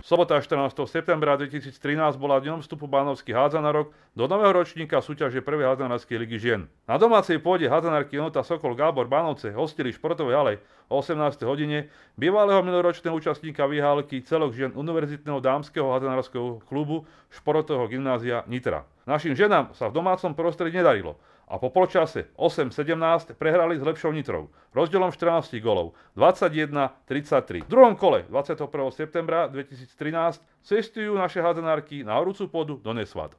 Sobota 14. septembra 2013 bola dňom vstupu Bánovskych hádzanárok do nového ročníka súťaže prvej hádzanárskej ligy žien. Na domácej pôde hádzanárky Jonota Sokol Gábor Bánovce hostili v športovej hale o 18. hodine bývalého minuloročného účastníka výhálky celok žien Univerzitného dámskeho hádzanárskeho klubu Športového gymnázia Nitra. Našim ženám sa v domácom prostredí nedarilo a po polčase 8-17 prehrali s lepšou Nitrou rozdielom 14 golov 21-33. V druhom kole 21. septembra 2013 cestujú naše hádzanárky na horúcu pôdu do Nesvat.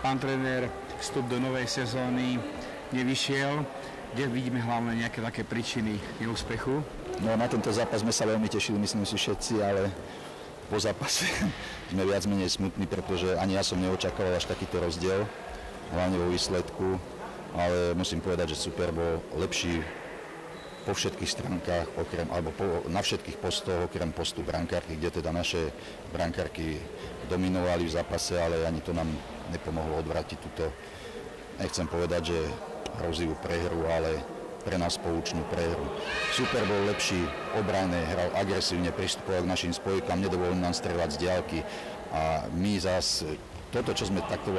Pán tréner, vstup do novej sezóny nevyšiel. Kde vidíme hlavne nejaké také príčiny neúspechu? No, na tento zápas sme sa veľmi tešili, myslím si všetci, ale po zápase sme viac menej smutní, pretože ani ja som neočakával až takýto rozdiel, hlavne vo výsledku, ale musím povedať, že super bol lepší po všetkých stránkach, na všetkých postoch, okrem postu brankárky, kde teda naše brankárky dominovali v zápase, ale ani to nám nepomohlo odvrátiť túto, nechcem povedať, že hrozivú prehru, ale pre nás poučnú prehru. Super bol lepší, obrane, hral agresívne, pristupoval k našim spojkám, nedovolil nám strieľať z diaľky a my zase toto, čo sme takto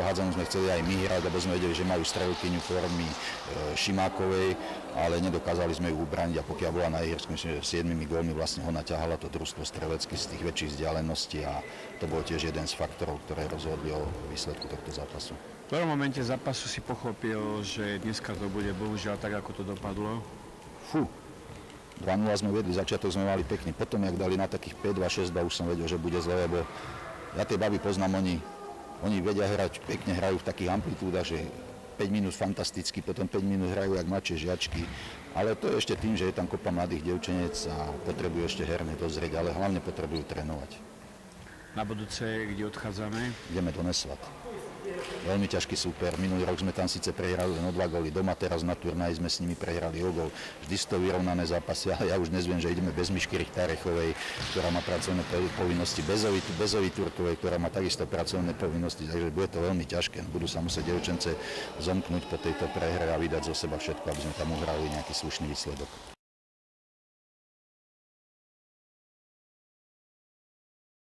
hádzanú sme chceli aj my hrať, lebo sme vedeli, že majú strelkyňu formy Šimákovej, ale nedokázali sme ju ubrániť a pokiaľ bola na ihrisku, myslím, že 7 gólmi vlastne ho naťahala to družstvo strelecky z tých väčších vzdialeností a to bol tiež jeden z faktorov, ktoré rozhodli o výsledku tohto zápasu. V prvom momente zápasu si pochopil, že dneska to bude bohužiaľ tak, ako to dopadlo? 2-0 sme vedli, začiatok sme mali pekný, potom jak dali na takých 5-2, 6-2, už som vedel, že bude zle, lebo ja tie baby poznám, oni vedia hrať, pekne hrajú v takých amplitúdach, že 5 minút fantasticky, potom 5 minút hrajú jak mladšie žiačky, ale to je ešte tým, že je tam kopa mladých dievčenec a potrebujú ešte herne dozrieť, ale hlavne potrebujú trénovať. Na budúce, kde odchádzame? Ideme do Nesvat. Veľmi ťažký súper. Minulý rok sme tam síce prehrali len o 2 góly doma, teraz na turnaji sme s nimi prehrali o gól. Vždy sú to vyrovnané zápasy, ale ja už dnes viem, že ideme bez Mišky Richtárechovej, ktorá má pracovné povinnosti, bez Ovy Turkovej, ktorá má takisto pracovné povinnosti, takže bude to veľmi ťažké. Budú sa musieť dievčence zomknúť po tejto prehre a vydať zo seba všetko, aby sme tam uhrali nejaký slušný výsledok.